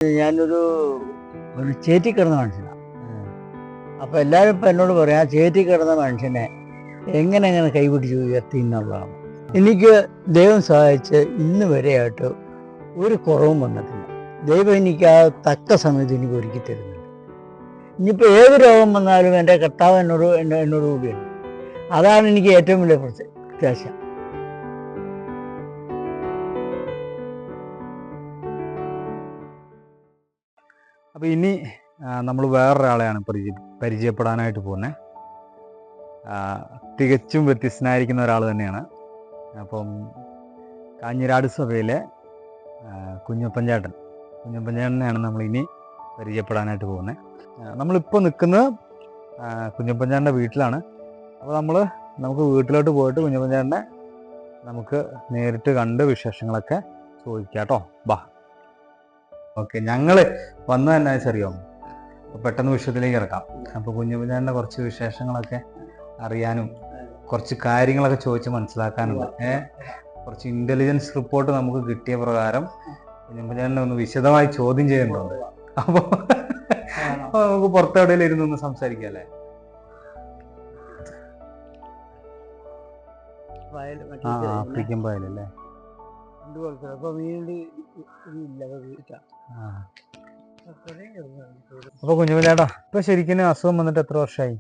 ഞാനൊരു ചേറ്റി കിടന്ന മനുഷ്യനാണ്. അപ്പോൾ എല്ലാവരും ഇപ്പം എന്നോട് പറയും ആ ചേറ്റി കിടന്ന മനുഷ്യനെ എങ്ങനെ കൈപിടിച്ച് ഉയർത്തി എന്നുള്ളതാണ്. എനിക്ക് ദൈവം സഹായിച്ച് ഇന്ന് വരെയായിട്ട് ഒരു കുറവും വന്നിട്ടില്ല. ദൈവം എനിക്ക് ആ തക്ക സമയത്ത് എനിക്ക് ഒരുക്കി തരുന്നുണ്ട്. ഇനിയിപ്പോൾ ഏത് രോഗം വന്നാലും എൻ്റെ കർത്താവ് എന്നോട് കൂടിയുണ്ട്. അതാണ് എനിക്ക് ഏറ്റവും വലിയ പ്രത്യാശ. അപ്പോൾ ഇനി നമ്മൾ വേറൊരാളെയാണ് പരിചയപ്പെടാനായിട്ട് പോകുന്നത്. തികച്ചും വ്യത്യസ്തനായിരിക്കുന്ന ഒരാൾ തന്നെയാണ്. അപ്പം കാഞ്ഞിരാട് സഭയിലെ കുഞ്ഞപ്പൻ ചേട്ടനെയാണ് നമ്മൾ ഇനി പരിചയപ്പെടാനായിട്ട് പോകുന്നത്. നമ്മളിപ്പോൾ നിൽക്കുന്നത് കുഞ്ഞപ്പൻ ചേട്ടൻ്റെ വീട്ടിലാണ്. അപ്പോൾ നമുക്ക് വീട്ടിലോട്ട് പോയിട്ട് കുഞ്ഞപ്പൻ ചേട്ടനെ നമുക്ക് നേരിട്ട് കണ്ട് വിശേഷങ്ങളൊക്കെ ചോദിക്കാം കേട്ടോ. ബാ. ഓക്കെ, ഞങ്ങൾ വന്നത് തന്നെ അറിയാമോ, പെട്ടെന്ന് വിഷയത്തിലേക്ക് ഇറക്കാം. അപ്പോൾ കുഞ്ഞപ്പൻ കുറച്ച് വിശേഷങ്ങളൊക്കെ അറിയാനും കുറച്ച് കാര്യങ്ങളൊക്കെ ചോദിച്ച് മനസ്സിലാക്കാനുണ്ട്. കുറച്ച് ഇൻ്റലിജൻസ് റിപ്പോർട്ട് നമുക്ക് കിട്ടിയ പ്രകാരം കുഞ്ഞപ്പൻ ഒന്ന് വിശദമായി ചോദ്യം ചെയ്യേണ്ടതുണ്ട്. അപ്പോൾ നമുക്ക് പുറത്തെവിടെയെങ്കിലും ഇരുന്നൊന്ന് സംസാരിക്കാം അല്ലേ? ആഫ്രിക്കൻ പായലല്ലേ? അപ്പൊ കുഞ്ഞപ്പൻ ചേട്ടാ, ഇപ്പൊ ശരിക്കും അസുഖം വന്നിട്ട് എത്ര വർഷമായി?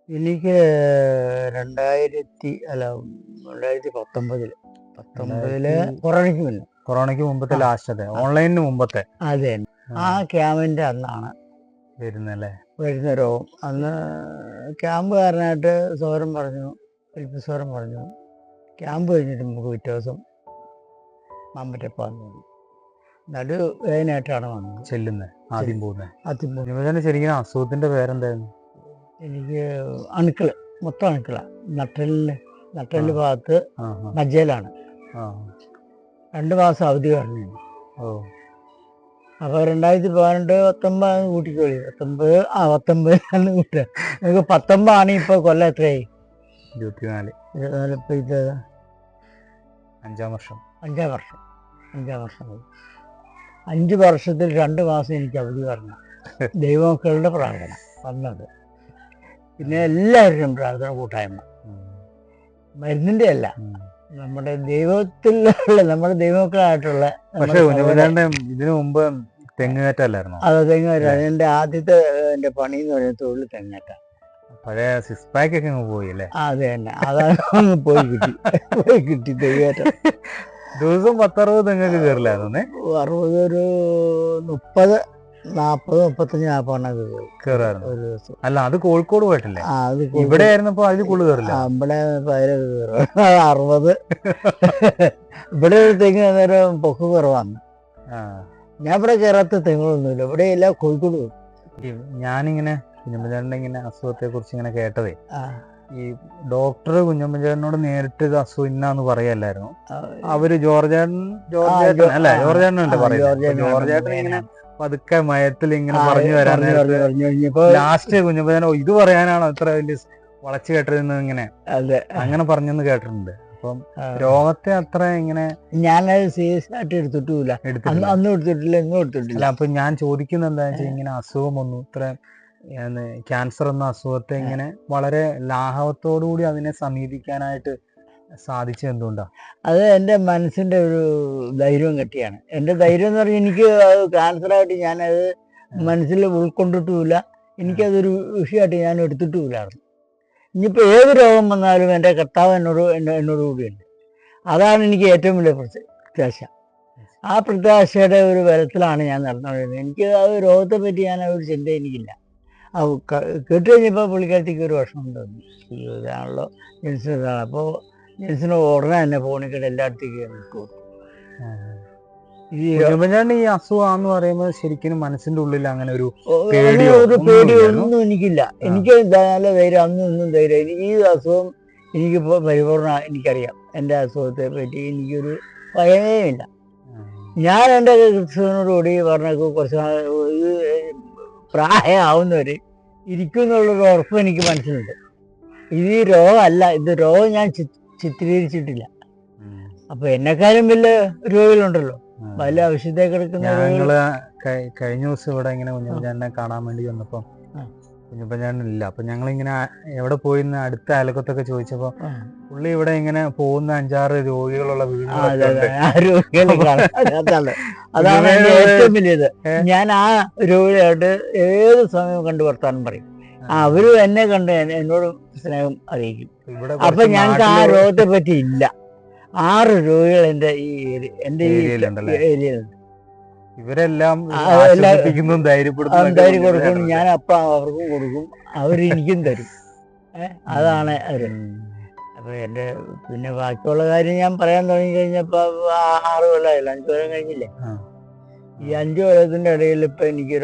എനിക്ക് 2019 കൊറോണയ്ക്ക് മുമ്പത്തെ ലാസ്റ്റ്, ഓൺലൈനിന് മുമ്പത്തെ. അതെ, ആ ക്യാമ്പിന്റെ അന്നാണ് വരുന്നല്ലേ വരുന്ന രോഗം. അന്ന് ക്യാമ്പുകാരനായിട്ട് സോരം പറഞ്ഞു, ക്യാമ്പ് കഴിഞ്ഞിട്ട് നമുക്ക് പിറ്റേ ദിവസം മാമ്പറ്റപ്പാന്ന് വേദനയായിട്ടാണ് വന്നത് ചെല്ലുന്നത്. ആദ്യം പോകുന്നത് ശരിക്കും അസുഖത്തിന്റെ പേരെന്തായിരുന്നു? എനിക്ക് മൊത്തം അണുക്കളാണ്. നട്ടലിന്റെ ഭാഗത്ത് മജ്ജയിലാണ്. 2 മാസം അവധി പറഞ്ഞു. അപ്പോൾ 2018-19 കൂട്ടിക്കോളി. 19 കൂട്ടുക. നമുക്ക് 19 ആണ്. ഇപ്പൊ കൊല്ലം എത്രയായി? 24. ഇപ്പൊ ഇത് 5-ാം വർഷം. 5-ാം വർഷം. 5 വർഷത്തിൽ 2 മാസം എനിക്ക് അവധി പറഞ്ഞു. ദൈവമക്കളുടെ പ്രാർത്ഥന വന്നത്. പിന്നെ എല്ലാവരുടെയും പ്രാർത്ഥന കൂട്ടായ്മ, മരുന്നിന്റെ അല്ല, നമ്മുടെ നമ്മുടെ ദൈവമക്കളായിട്ടുള്ള. പക്ഷേ ഇതിനു മുമ്പ് തെങ്ങുകയറ്റല്ലായിരുന്നു? അതെ, തെങ്ങുകയറ്റം. എൻ്റെ ആദ്യത്തെ എൻ്റെ പണി എന്ന് പറയുന്നത് തൊഴിൽ തെങ്ങേറ്റ. പഴയ സിക്സ് പാക്ക് ഒക്കെ പോയി അല്ലേ? അത് തന്നെ, അതാണ് പോയി കിട്ടി തെങ്ങേറ്റം. ദിവസം 10-60 തെങ്ങൊക്കെ കയറില്ലായിരുന്നു? 60, ഒരു 30, 40, 35 കയറായിരുന്നു ഒരു ദിവസം. അല്ല, അത് കോഴിക്കോട് പോയിട്ടില്ലേ? ഇവിടെ ആയിരുന്നപ്പോ അതിൽ കൂടുതൽ കയറില്ല. ഇവിടെ 60. ഇവിടെ ഒരു തെങ്ങ് നേരം പൊക്ക് കുറവാണ്. ഞാൻ ഇവിടെ കയറാത്ത തെങ്ങുകളൊന്നുമില്ല. ഇവിടെ എല്ലാം കോഴിക്കോട്. ഞാനിങ്ങനെ കുഞ്ഞപ്പൻ ഇങ്ങനെ അസുഖത്തെ കുറിച്ച് ഇങ്ങനെ കേട്ടതേ, ഈ ഡോക്ടർ കുഞ്ഞപ്പൻ ചേട്ടനോട് നേരിട്ട് ഇത് അസുഖം ഇന്നാന്ന് പറയല്ലായിരുന്നു. അവര് ജോർജേട്ടൻ ഇങ്ങനെ പതുക്കെ മയത്തിൽ ഇങ്ങനെ പറഞ്ഞു വരാൻ ലാസ്റ്റ് കുഞ്ഞപ്പൻ ഇത് പറയാനാണോ ഇത്ര വലിയ വളച്ചു കേട്ടതെന്ന് ഇങ്ങനെ അങ്ങനെ പറഞ്ഞെന്ന് കേട്ടിട്ടുണ്ട്. അപ്പം രോഗത്തെ അത്ര ഇങ്ങനെ ഞാനത് സീരിയസ് ആയിട്ട് എടുത്തിട്ടില്ല. അന്നും എടുത്തിട്ടില്ല, ഇന്നും എടുത്തിട്ടില്ല. അപ്പൊ ഞാൻ ചോദിക്കുന്നത് എന്താ വെച്ചാൽ, ഇങ്ങനെ അസുഖം വന്നു, ഇത്ര ക്യാൻസർ എന്ന അസുഖത്തെ ഇങ്ങനെ വളരെ ലാഘവത്തോടുകൂടി അതിനെ സമീപിക്കാനായിട്ട് സാധിച്ചത് എന്തുകൊണ്ടാ? അത് എൻ്റെ മനസ്സിന്റെ ഒരു ധൈര്യം കെട്ടിയാണ്. എൻ്റെ ധൈര്യം എന്ന് പറഞ്ഞാൽ, എനിക്ക് ക്യാൻസറായിട്ട് ഞാനത് മനസ്സിൽ ഉൾക്കൊണ്ടിട്ടുമില്ല. എനിക്കതൊരു വിഷയമായിട്ട് ഞാൻ എടുത്തിട്ടുമില്ലായിരുന്നു. ഇനിയിപ്പോൾ ഏത് രോഗം വന്നാലും എൻ്റെ കർത്താവ് എന്നോട് കൂടിയുണ്ട്. അതാണ് എനിക്ക് ഏറ്റവും വലിയ പ്രത്യാശ. ആ പ്രത്യാശയുടെ ഒരു ബലത്തിലാണ് ഞാൻ നടന്നുകൊണ്ടിരുന്നത്. എനിക്ക് ആ രോഗത്തെ പറ്റി ഒരു ചിന്ത എനിക്കില്ല. കേട്ട് കഴിഞ്ഞപ്പോൾ പുള്ളിക്കാരത്തേക്ക് ഒരു വിഷമം തോന്നി. ഇതാണല്ലോ ജെൻസിനാണ്. അപ്പോൾ ജെൻസിന് ഉടനെ തന്നെ ഫോണിൽ എല്ലായിടത്തേക്കും കൊടുത്തു. ഈ അസുഖാന്ന് പറയുമ്പോൾ ശരിക്കും മനസ്സിന്റെ ഉള്ളിൽ അങ്ങനെ ഒരു പേടിയൊന്നും എനിക്കില്ല. എനിക്ക് നല്ല ധൈര്യം, അന്നും ധൈര്യം. എനിക്ക് ഈ അസുഖം എനിക്കിപ്പോൾ പരിപൂർണ്ണ എനിക്കറിയാം. എൻ്റെ അസുഖത്തെ പറ്റി എനിക്കൊരു ഭയമേ ഇല്ല. ഞാൻ എൻ്റെ ക്രിസ്തുവിനോടുകൂടി പറഞ്ഞ കുറച്ച് പ്രായമാവുന്നവർ ഇരിക്കും എന്നുള്ളൊരു ഉറപ്പ് എനിക്ക് മനസ്സിലുണ്ട്. ഇത് ഈ രോഗമല്ല, ഇത് രോഗം ഞാൻ ചിത്രീകരിച്ചിട്ടില്ല. അപ്പൊ എന്നെക്കാളും വലിയ രോഗികളുണ്ടല്ലോ, വലിയ ആവശ്യത്തെ കിടക്കുന്ന. കഴിഞ്ഞ ദിവസം ഇവിടെ ഇങ്ങനെ കുഞ്ഞപ്പഞ്ചാണ്ടനെ കാണാൻ വേണ്ടി വന്നപ്പോ കുഞ്ഞപ്പഞ്ചാണ്ടനില്ല. അപ്പൊ ഞങ്ങളിങ്ങനെ എവിടെ പോയിന്ന് അടുത്ത അയലക്കത്തൊക്കെ ചോദിച്ചപ്പോ പുള്ളി ഇവിടെ ഇങ്ങനെ പോകുന്ന 5-6 രോഗികളുള്ള അതാണ് ഏറ്റവും വലിയത്. ഞാൻ ആ രോഗിയായിട്ട് ഏത് സമയവും കണ്ട് വർത്താനം പറയും. അവരും എന്നെ കണ്ട് എന്നോട് സ്നേഹം അറിയിക്കും. അപ്പൊ ഞങ്ങൾക്ക് ആ രോഗത്തെ പറ്റി ഇല്ല. 6 രോഗികൾ എന്റെ ഈ ഏരിയയിലുണ്ട്. ഇവരെല്ലാം ധൈര്യം കൊടുക്കും. ഞാൻ അപ്പ അവർക്കും കൊടുക്കും, അവരെനിക്കും തരും. അതാണ് അവര്. അപ്പൊ എന്റെ പിന്നെ ബാക്കിയുള്ള കാര്യം ഞാൻ പറയാൻ തുടങ്ങി കഴിഞ്ഞപ്പോ 6 കൊല്ലമായില്ല, 5 കൊല്ലം കഴിഞ്ഞില്ലേ. ഈ 5 കൊല്ലത്തിന്റെ ഇടയിൽ ഇപ്പൊ എനിക്ക്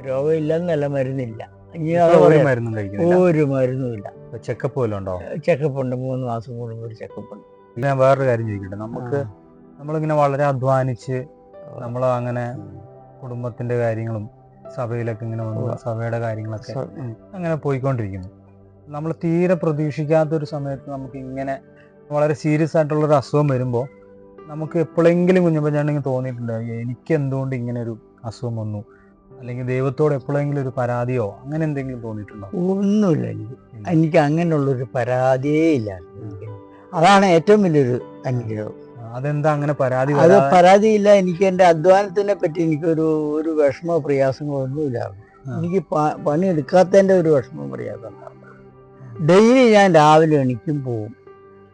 രോഗമില്ലെന്നല്ല, മരുന്നില്ല. ഇനി ഒരു മരുന്നുമില്ല. ചെക്കപ്പ് പോലും ഉണ്ടോ? ചെക്കപ്പ് ഉണ്ട്, 3 മാസം കൂടുമ്പോൾ ഒരു ചെക്കപ്പ് ഉണ്ട്. ഞാൻ വേറൊരു കാര്യം ചോദിക്കട്ടെ, നമ്മളിങ്ങനെ വളരെ അധ്വാനിച്ച് നമ്മൾ അങ്ങനെ കുടുംബത്തിന്റെ കാര്യങ്ങളും സഭയിലൊക്കെ ഇങ്ങനെ വന്നു, സഭയുടെ കാര്യങ്ങളൊക്കെ അങ്ങനെ പോയിക്കൊണ്ടിരിക്കുന്നു. നമ്മൾ തീരെ പ്രതീക്ഷിക്കാത്തൊരു സമയത്ത് നമുക്ക് ഇങ്ങനെ വളരെ സീരിയസ് ആയിട്ടുള്ളൊരു അസുഖം വരുമ്പോൾ നമുക്ക് എപ്പോഴെങ്കിലും കുഞ്ഞപ്പഞ്ചാണ്ടെങ്കിൽ തോന്നിയിട്ടുണ്ടോ എനിക്ക് എന്തുകൊണ്ട് ഇങ്ങനെ ഒരു അസുഖം വന്നു, അല്ലെങ്കിൽ ദൈവത്തോട് എപ്പോഴെങ്കിലും ഒരു പരാതിയോ അങ്ങനെ എന്തെങ്കിലും തോന്നിയിട്ടുണ്ടോ? ഒന്നുമില്ല, എനിക്ക് അങ്ങനെയുള്ളൊരു പരാതിയേ ഇല്ല. അതാണ് ഏറ്റവും വലിയൊരു അനുഗ്രഹം. അതെന്താ അങ്ങനെ പരാതി? അത് പരാതിയില്ല. എനിക്ക് എൻ്റെ അധ്വാനത്തിനെ പറ്റി എനിക്കൊരു വിഷമോ പ്രയാസങ്ങളോ ഒന്നുമില്ലായിരുന്നു. എനിക്ക് പണിയെടുക്കാത്തതിൻ്റെ ഒരു വിഷമവും പ്രയാസം ഉണ്ടായിരുന്നു. ഡെയിലി ഞാൻ രാവിലെ എണീക്കും പോവും.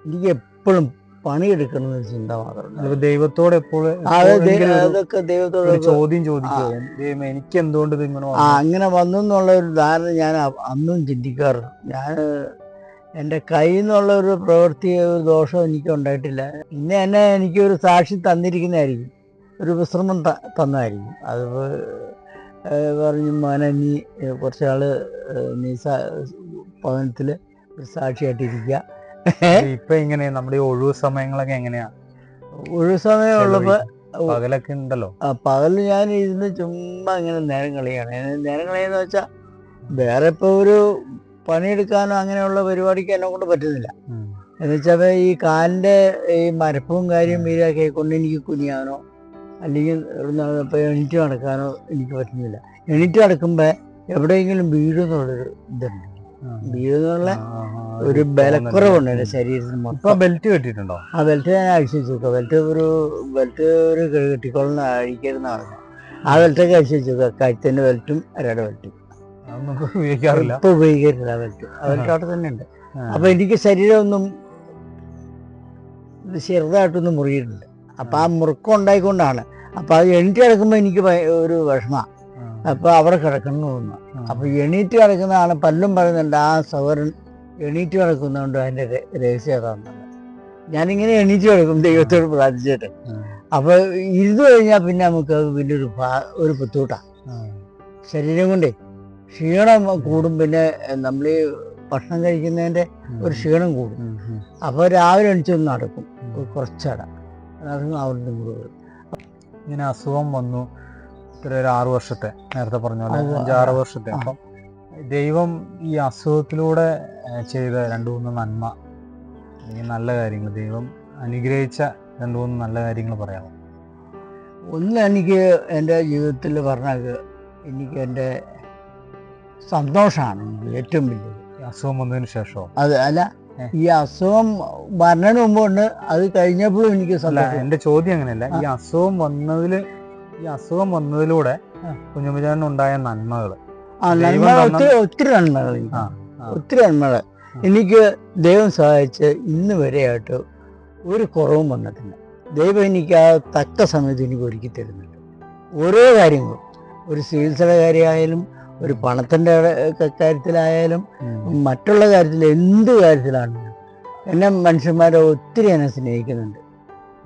എനിക്ക് എപ്പോഴും പണിയെടുക്കണമെന്ന് ചിന്ത മാത്രമല്ല. ദൈവത്തോട് എപ്പോഴും അതൊക്കെ ദൈവത്തോട് ചോദ്യം ചോദിക്കുക, എനിക്ക് എന്തുകൊണ്ട് അങ്ങനെ വന്നു എന്നുള്ള ഒരു ധാരണ ഞാൻ അന്നും ചിന്തിക്കാറുണ്ട്. ഞാൻ എൻ്റെ കയ്യിൽ നിന്നുള്ള ഒരു പ്രവൃത്തി, ഒരു ദോഷം എനിക്ക് ഉണ്ടായിട്ടില്ല. പിന്നെ എന്നെ എനിക്കൊരു സാക്ഷി തന്നിരിക്കുന്നതായിരിക്കും, ഒരു വിശ്രമം തന്നതായിരിക്കും. അത് പറഞ്ഞു, മോനെ നീ കുറച്ചാൾ നീ ഭവനത്തിൽ ഒരു സാക്ഷിയായിട്ടിരിക്കുക. ഇപ്പൊ ഇങ്ങനെ നമ്മുടെ ഒഴിവ് സമയങ്ങളൊക്കെ എങ്ങനെയാ? ഒഴിവ് സമയം ഉള്ളപ്പോൾ പകലൊക്കെ ഉണ്ടല്ലോ. പകല് ഞാൻ ഇരുന്ന് ചുമ്മാ ഇങ്ങനെ നേരം കളിയാണ്. നേരം കളിയെന്ന് വെച്ചാൽ വേറെ ഇപ്പോൾ ഒരു പണിയെടുക്കാനോ അങ്ങനെയുള്ള പരിപാടിക്ക് എന്നെ കൊണ്ട് പറ്റുന്നില്ല. എന്ന് വെച്ചാൽ ഈ കാലിൻ്റെ ഈ മരപ്പും കാര്യം വീരൊക്കെ കൊണ്ട് എനിക്ക് കുനിയാനോ അല്ലെങ്കിൽ ഇപ്പോൾ എണീറ്റ് നടക്കാനോ എനിക്ക് പറ്റുന്നില്ല. എണീറ്റ് നടക്കുമ്പോൾ എവിടെയെങ്കിലും വീഴുന്നുള്ളൊരു ഇതുണ്ട്. വീഴുന്നുള്ള ഒരു ബലക്കുറവുണ്ട് എൻ്റെ ശരീരത്തിന് മൊത്തം. ബെൽറ്റ് കെട്ടിയിട്ടുണ്ടോ? ആ ബെൽറ്റ് ഞാൻ അഴിച്ചു വെച്ചേക്കുക. ബെൽറ്റ് ഒരു കെട്ടിക്കൊള്ളുന്ന അഴിക്കരുന്നതാണ്. ആ ബെൽറ്റൊക്കെ അഴിച്ചു വെച്ചേക്കുക. കഴുത്തിൻ്റെ ബെൽറ്റും അരയുടെ ബെൽറ്റും ഉപയോഗിക്കാറില്ല. ഇപ്പൊ ഉപയോഗിക്കരുത്. ആ ബെൽറ്റ് അവിടെ തന്നെ ഉണ്ട്. അപ്പൊ എനിക്ക് ശരീരം ഒന്നും ചെറുതായിട്ടൊന്നും മുറിയിട്ടുണ്ട്. അപ്പൊ ആ മുറുക്കം ഉണ്ടായിക്കൊണ്ടാണ്. അപ്പൊ അത് എണീറ്റ് കിടക്കുമ്പോൾ എനിക്ക് ഒരു വിഷമ. അപ്പൊ അവിടെ കിടക്കണം തോന്നുന്നു. അപ്പൊ എണീറ്റ് കിടക്കുന്നതാണ്. പല്ലും പറയുന്നുണ്ട് ആ സഹോദരൻ എണീറ്റ് കിടക്കുന്നതുകൊണ്ട് അതിന്റെ രഹസ്യം അതാണ്. ഞാനിങ്ങനെ എണീറ്റ് കിടക്കും ദൈവത്തോട് പ്രാർത്ഥിച്ചിട്ട്. അപ്പൊ ഇരുന്ന് കഴിഞ്ഞാൽ പിന്നെ നമുക്ക് അത് വലിയൊരു ബുദ്ധിമുട്ടാണ്. ശരീരം കൊണ്ടേ ക്ഷീണം കൂടും. പിന്നെ നമ്മൾ ഈ ഭക്ഷണം കഴിക്കുന്നതിൻ്റെ ഒരു ക്ഷീണം കൂടും. അപ്പോൾ രാവിലെ എണിച്ചൊന്ന് നടക്കും, കുറച്ചട അവിടെ നിന്ന് കൂടും. ഇങ്ങനെ അസുഖം വന്നു ഇത്ര ഒരു 6 വർഷത്തെ, നേരത്തെ പറഞ്ഞ പോലെ 5-6 വർഷത്തെ. അപ്പം ദൈവം ഈ അസുഖത്തിലൂടെ ചെയ്ത 2-3 നന്മ അല്ലെങ്കിൽ നല്ല കാര്യങ്ങൾ, ദൈവം അനുഗ്രഹിച്ച 2-3 നല്ല കാര്യങ്ങൾ പറയാമോ? ഒന്ന്, എനിക്ക് എൻ്റെ ജീവിതത്തിൽ പറഞ്ഞാൽ എനിക്ക് എൻ്റെ സന്തോഷമാണ് എനിക്ക് ഏറ്റവും വലിയത്. അസുഖം വന്നതിന് ശേഷം അത് അല്ല, ഈ അസുഖം മരണത്തിന് മുമ്പുണ്ട്, അത് കഴിഞ്ഞപ്പോഴും എനിക്ക് സന്തോഷം. എൻ്റെ ചോദ്യം അങ്ങനെയല്ല, ഈ അസുഖം വന്നതിലൂടെ കുഞ്ഞപ്പഞ്ചാണ്ടനുണ്ടായ നന്മകൾ. ഒത്തിരി നന്മകൾ എനിക്ക് ദൈവം സഹായിച്ച് ഇന്ന് വരെയായിട്ട് ഒരു കുറവും വന്നിട്ടില്ല. ദൈവം എനിക്ക് ആ തക്ക സമയത്ത് എനിക്ക് ഒരുക്കി തരുന്നുണ്ട്. ഓരോ കാര്യങ്ങളും, ഒരു ചികിത്സയുടെ കാര്യമായാലും, ഒരു പണത്തിൻ്റെ കാര്യത്തിലായാലും, മറ്റുള്ള കാര്യത്തിൽ, എന്ത് കാര്യത്തിലാണെങ്കിലും എന്നെ മനുഷ്യന്മാരെ ഒത്തിരി എന്നെ സ്നേഹിക്കുന്നുണ്ട്.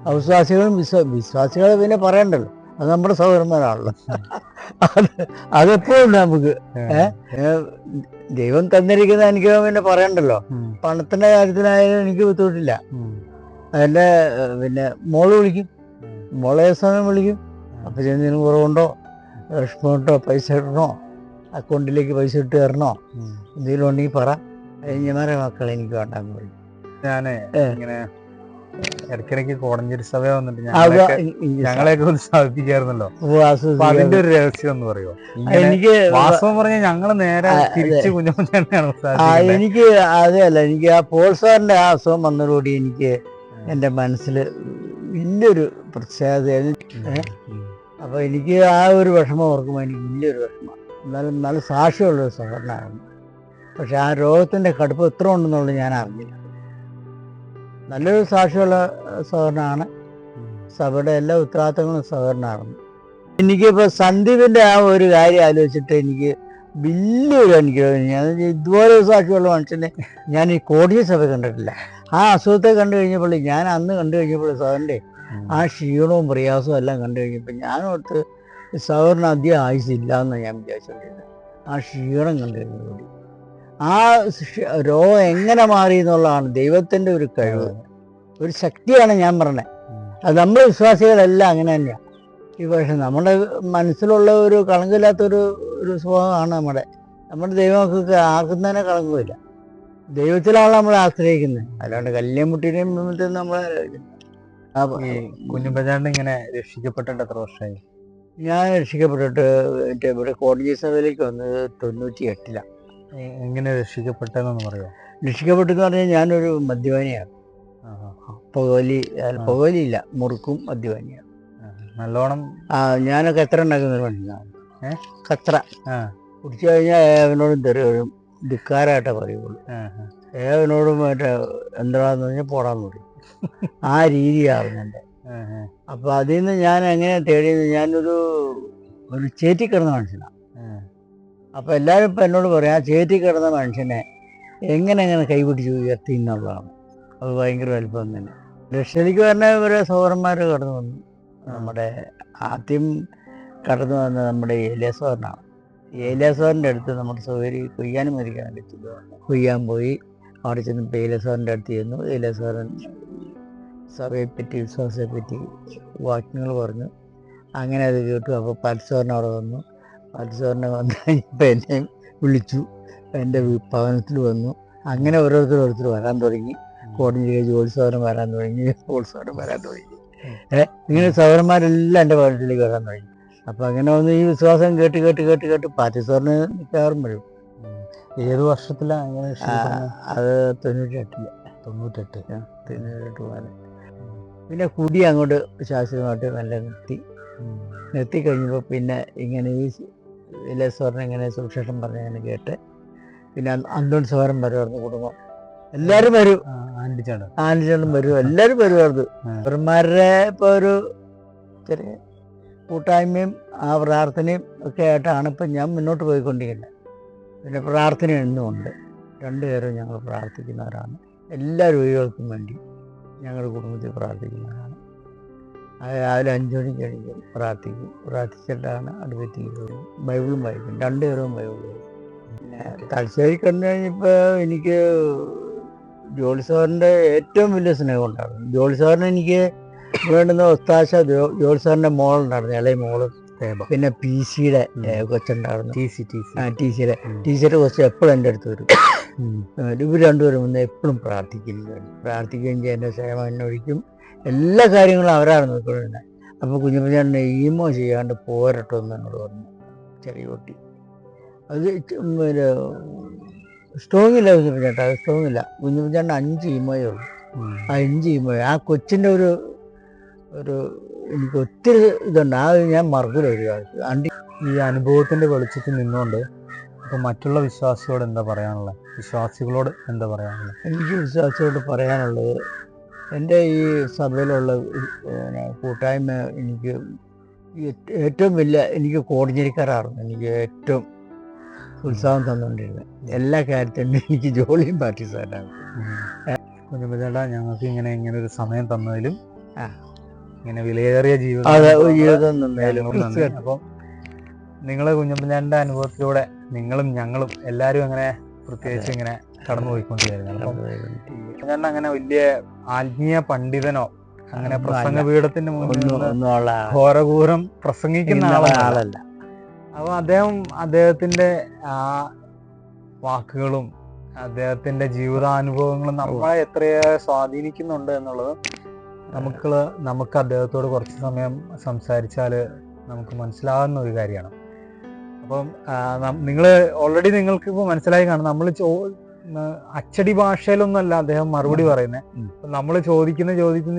അവിശ്വാസികളും വിശ്വാസികളെ പിന്നെ പറയണ്ടല്ലോ, അത് നമ്മുടെ സഹോദരന്മാരാണല്ലോ. അതെപ്പോഴും നമുക്ക് ദൈവം തന്നിരിക്കുന്ന അനുഗ്രഹം പിന്നെ പറയണ്ടല്ലോ. പണത്തിൻ്റെ കാര്യത്തിലായാലും എനിക്ക് ബുദ്ധിമുട്ടില്ല. എൻ്റെ പിന്നെ മോള് വിളിക്കും, മോളെ സമയം വിളിക്കും. അപ്പം ചെന്നതിന് കുറവുണ്ടോ, വിഷമമുണ്ടോ, പൈസ ഇടണോ, അക്കൗണ്ടിലേക്ക് പൈസ ഇട്ട് തരണോ, എന്തെങ്കിലും ഉണ്ടെങ്കിൽ പറ, കഴിഞ്ഞമാരെ മക്കളെ എനിക്ക് വേണ്ടാന്ന് പറയും. ഞാൻ ഇങ്ങനെ ഇടയ്ക്കിടയ്ക്ക് കോടഞ്ചേരി സഭ വന്നിട്ട് അത് ഞങ്ങളെയൊക്കെ ഉത്സാഹിപ്പിക്കായിരുന്നല്ലോ. വാസു അപ്പൊ അതിന്റെ ഒരു രഹസ്യം എന്ന് പറയുമോ? എനിക്ക് വാസ്തവം പറഞ്ഞാൽ ഞങ്ങള് നേരെ തിരിച്ച് കുഞ്ഞപ്പഞ്ചേട്ടനെയാണ് ഉത്സാഹിപ്പിക്കുന്നത്. എനിക്ക് അതല്ല, എനിക്ക് ആ പോൾ സാറിന്റെ ആ അസുഖം വന്നതോടുകൂടി എനിക്ക് എൻ്റെ മനസ്സിൽ വലിയൊരു പ്രത്യേകത. അപ്പോൾ എനിക്ക് ആ ഒരു വിഷമം ഓർക്കുമ്പോൾ എനിക്ക് വലിയൊരു വിഷമം. എന്നാലും നല്ല സാക്ഷ്യമുള്ളൊരു സഹകരണമായിരുന്നു. പക്ഷെ ആ രോഗത്തിൻ്റെ കടുപ്പം എത്ര ഉണ്ടെന്നുള്ളത് ഞാൻ അറിഞ്ഞില്ല. നല്ലൊരു സാക്ഷ്യമുള്ള സഹകരണമാണ്. സഭയുടെ എല്ലാ ഉത്തരവാദിത്തങ്ങളും സഹകരണമായിരുന്നു. എനിക്കിപ്പോൾ സന്ദീപിൻ്റെ ആ ഒരു കാര്യം ആലോചിച്ചിട്ട് എനിക്ക് വലിയൊരു അനുഗ്രഹം. ഞാൻ ഇതുപോലെ സാക്ഷ്യമുള്ള മനുഷ്യനെ ഞാൻ ഈ കോടതി സഭ കണ്ടിട്ടില്ല. ആ അസുഖത്തെ കണ്ടു കഴിഞ്ഞപ്പോൾ, ഞാൻ അന്ന് കണ്ടു കഴിഞ്ഞപ്പോൾ സാറിൻ്റെ ആ ക്ഷീണവും പ്രയാസവും എല്ലാം കണ്ടു കഴിഞ്ഞപ്പോൾ ഞാനോർത്ത് സാറിന് അധികം ആയുസില്ല എന്ന് ഞാൻ വിചാരിച്ചിട്ടുണ്ട്. ആ ക്ഷീണം കണ്ടു കഴിഞ്ഞപ്പോൾ ആ രോഗം എങ്ങനെ മാറി എന്നുള്ളതാണ് ദൈവത്തിൻ്റെ ഒരു കഴിവ്, ഒരു ശക്തിയാണ് ഞാൻ പറഞ്ഞത്. അത് നമ്മുടെ വിശ്വാസികളെല്ലാം അങ്ങനെ തന്നെയാണ്. ഈ പക്ഷേ നമ്മുടെ മനസ്സിലുള്ള ഒരു കളങ്കമില്ലാത്തൊരു സ്വഭാവമാണ് നമ്മുടെ ദൈവമൊക്കെ ആർക്കും തന്നെ കളങ്കമില്ല. ദൈവത്തിലാണ് നമ്മൾ ആശ്രയിക്കുന്നത്, അല്ലാണ്ട് കല്യാൺമുട്ടിനെയും ബന്ധത്തിൽ നമ്മൾ കുഞ്ഞപ്പഞ്ചേട്ടൻ ഇങ്ങനെ രക്ഷിക്കപ്പെട്ടിട്ട് എത്ര വർഷമായി? ഞാൻ രക്ഷിക്കപ്പെട്ടിട്ട് ഇവിടെ കോടതി സഭയിലേക്ക് വന്നത് 98-ലാണ്. എങ്ങനെ രക്ഷിക്കപ്പെട്ടതെന്ന് പറയുമോ? രക്ഷിക്കപ്പെട്ടെന്ന് പറഞ്ഞാൽ ഞാനൊരു മദ്യപാനിയാണ്. പുകവലിയില്ല, മുറുക്കും മദ്യപാനിയാണ്. നല്ലോണം ഞാനൊക്കെ എത്ര ഉണ്ടാക്കുന്നൊരു മനുഷ്യനാണ്. കത്ര കുടിച്ചു കഴിഞ്ഞാൽ ഏവനോടും തെറിയും ധിക്കാരായിട്ടേ പറയുള്ളൂ. ഏവനോടും മറ്റേ എന്താണെന്ന് പറഞ്ഞാൽ പോടാന്ന് പറയും. ആ രീതിയാണ് എൻ്റെ. അപ്പോൾ അതിൽ നിന്ന് ഞാൻ എങ്ങനെ തേടിയത്, ഞാനൊരു ചേറ്റി കിടന്ന മനുഷ്യനാണ്. അപ്പോൾ എല്ലാവരും ഇപ്പം എന്നോട് പറയും, ആ ചേറ്റി കിടന്ന മനുഷ്യനെ എങ്ങനെ കൈപിടിച്ച് ഉയർത്തി എന്നുള്ളതാണ്. അത് ഭയങ്കര അത്ഭുതം തന്നെ. രക്ഷയിലേക്ക് വരുന്ന ഇവരെ സഹോദരന്മാർ കടന്നു വന്നു. നമ്മുടെ ആദ്യം കടന്നു വന്നത് നമ്മുടെ ഏലിയാസോറിനാണ്. ഏലിയാസോറിൻ്റെ അടുത്ത് നമ്മുടെ സൗകര്യം കൊയ്യാനും മരിക്കാനും പറ്റില്ല. കൊയ്യാൻ പോയി അവിടെ ചെന്ന് ഏലിയാസോറിൻ്റെ അടുത്ത് ചെന്നു. ഏലിയാസോറൻ സഭയെപ്പറ്റി വിശ്വാസത്തെപ്പറ്റി വാക്യങ്ങൾ പറഞ്ഞു. അങ്ങനെ അത് കേട്ടു. അപ്പോൾ പാൽസോറിന് അവിടെ വന്നു. പാൽസോറിനെ വന്നു കഴിഞ്ഞപ്പോൾ എന്നെയും വിളിച്ചു, എൻ്റെ ഭവനത്തിൽ വന്നു. അങ്ങനെ ഓരോരുത്തർ വരാൻ തുടങ്ങി. കോടഞ്ചേരി ജോത്സവരം വരാൻ തുടങ്ങി, ഉത്സവരം വരാൻ തുടങ്ങി. ഇങ്ങനെ സഹോദരന്മാരെല്ലാം എൻ്റെ ഭവനത്തിലേക്ക് വരാൻ തുടങ്ങി. അപ്പോൾ അങ്ങനെ വന്ന് ഈ വിശ്വാസം കേട്ട് പാൽസോറിന് മിക്കവാറും വരും. ഏത് വർഷത്തിലാണ്? അത് 98. 98 പോലെ. പിന്നെ കുടി അങ്ങോട്ട് ശാസ്ത്രീയമായിട്ട് നല്ല നിർത്തി കഴിഞ്ഞപ്പോൾ പിന്നെ ഇങ്ങനെ ഈ ഏലിയാസോറിനെ ഇങ്ങനെ സുവിശേഷം പറഞ്ഞ് അങ്ങനെ കേട്ട് പിന്നെ അന്തോണി സഹോദരൻ വരുമായിരുന്നു. കുടുംബം എല്ലാവരും വരും, ആൻറ്റിച്ചേട്ടൻ വരും, എല്ലാവരും വരുമായിരുന്നു. അവന്മാരുടെ ഇപ്പോൾ ഒരു ചെറിയ കൂട്ടായ്മയും ആ പ്രാർത്ഥനയും ഒക്കെ ആയിട്ടാണ് ഇപ്പം ഞാൻ മുന്നോട്ട് പോയിക്കൊണ്ടിരിക്കുന്നത്. പിന്നെ പ്രാർത്ഥന എന്നുമുണ്ട്. രണ്ടുപേരും ഞങ്ങൾ പ്രാർത്ഥിക്കുന്നവരാണ്. എല്ലാ രോഗികൾക്കും വേണ്ടി ഞങ്ങളുടെ കുടുംബത്തിൽ പ്രാർത്ഥിക്കുന്നവരാണ്. രാവിലെ 5 മണിക്ക് എണീക്കും, പ്രാർത്ഥിച്ചിട്ടാണ് അടുപ്പത്തേക്ക് വരും. ബൈബിളും വായിക്കും, രണ്ടുപേരും ബൈബിൾ വായിക്കും. പിന്നെ തലശ്ശേരി കണ്ടു കഴിഞ്ഞപ്പോൾ എനിക്ക് ജോളി സാറിൻ്റെ ഏറ്റവും വലിയ സ്നേഹം ഉണ്ടായിരുന്നു. ജോളി സാറിന് എനിക്ക് വേണ്ടുന്ന ഒത്താശ ജോളി സാറിൻ്റെ മോളുണ്ടായിരുന്നു, ഇളയ മോള്. പിന്നെ PC-യുടെ കൊച്ചുണ്ടായിരുന്നു, ടി സിയുടെ കൊച്ച് എപ്പോഴും എൻ്റെ അടുത്ത് വരും. ഇവർ രണ്ടുപേരും വന്ന് എപ്പോഴും പ്രാർത്ഥിക്കുകയും ചെയ്യും. എൻ്റെ ക്ഷേമം അന്വേഷിക്കും, എല്ലാ കാര്യങ്ങളും അവരാണ് നോക്കുന്നത്. അപ്പോൾ കുഞ്ഞപ്പഞ്ചേട്ടനെ ഈമോ ചെയ്യാണ്ട് പോരട്ടോ എന്ന് എന്നോട് പറഞ്ഞു. ചെറിയ കുട്ടി അത് പിന്നെ സ്ട്രോങ് ഇല്ല കുഞ്ഞപ്പഞ്ചേട്ടൻ, അത് സ്ട്രോങ് ഇല്ല. കുഞ്ഞപ്പഞ്ചേട്ടൻ 5 ഈമോയേ ഉള്ളൂ. ആ 5 ഈമോയോ ആ കൊച്ചിൻ്റെ ഒരു എനിക്ക് ഒത്തിരി ഇതുണ്ട്. ആ ഞാൻ മറക്കില്ല ഒരു കാലത്ത്. ഈ അനുഭവത്തിൻ്റെ വെളിച്ചത്തിൽ നിന്നുകൊണ്ട് അപ്പോൾ മറ്റുള്ള വിശ്വാസികളോട് എന്താ പറയാനുള്ളത്? എനിക്ക് വിശ്വാസികളോട് പറയാനുള്ളത്, എൻ്റെ ഈ സഭയിലുള്ള കൂട്ടായ്മ എനിക്ക് ഏറ്റവും വലിയ എനിക്ക് കോടഞ്ചേരിക്കാരായിരുന്നു എനിക്ക് ഏറ്റവും ഉത്സാഹം തന്നുകൊണ്ടിരുന്നത്. എല്ലാ കാര്യത്തിനും എനിക്ക് ജോളിയും പാർട്ടിസായിട്ടാണ്. കുഞ്ഞപ്പഞ്ചേട്ടാ, ഞങ്ങൾക്ക് ഇങ്ങനെ ഒരു സമയം തന്നതിലും ഇങ്ങനെ വിലയേറിയ ജീവിതം തന്നതിലും അപ്പം നിങ്ങൾ കുഞ്ഞപ്പഞ്ചേട്ടൻ്റെ അനുഭവത്തിലൂടെ നിങ്ങളും ഞങ്ങളും എല്ലാവരും അങ്ങനെ പ്രത്യേകിച്ച് ഇങ്ങനെ കടന്നു പോയിക്കൊണ്ടിരിക്കുന്നു. അപ്പം അങ്ങനെ വലിയ ആത്മീയ പണ്ഡിതനോ അങ്ങനെ പ്രസംഗ പീഠത്തിന്റെ മുന്നിൽ ഘോരഘൂരം പ്രസംഗിക്കുന്ന ആളല്ല. അപ്പോൾ അദ്ദേഹത്തിന്റെ ആ വാക്കുകളും അദ്ദേഹത്തിന്റെ ജീവിതാനുഭവങ്ങളും നമ്മളെ എത്രയോ സ്വാധീനിക്കുന്നുണ്ട് എന്നുള്ളത് നമുക്ക് അദ്ദേഹത്തോട് കുറച്ച് സമയം സംസാരിച്ചാൽ നമുക്ക് മനസ്സിലാകുന്ന ഒരു കാര്യമാണ്. അപ്പം നിങ്ങൾ ഓൾറെഡി നിങ്ങൾക്ക് ഇപ്പോൾ മനസ്സിലായി കാണും, നമ്മൾ അച്ചടി ഭാഷയിലൊന്നുമല്ല അദ്ദേഹം മറുപടി പറയുന്നത്. നമ്മൾ ചോദിക്കുന്ന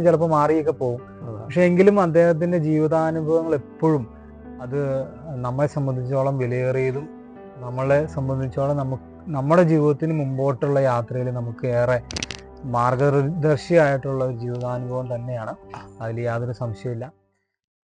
ചിലപ്പോൾ മാറിയൊക്കെ പോകും. പക്ഷെ എങ്കിലും അദ്ദേഹത്തിൻ്റെ ജീവിതാനുഭവങ്ങൾ എപ്പോഴും അത് നമ്മളെ സംബന്ധിച്ചോളം വിലയേറിയതും നമ്മളെ സംബന്ധിച്ചോളം നമ്മുടെ ജീവിതത്തിന് മുമ്പോട്ടുള്ള യാത്രയിൽ നമുക്ക് ഏറെ മാർഗദർശിയായിട്ടുള്ള ഒരു ജീവിതാനുഭവം തന്നെയാണ്. അതിൽ യാതൊരു സംശയമില്ല.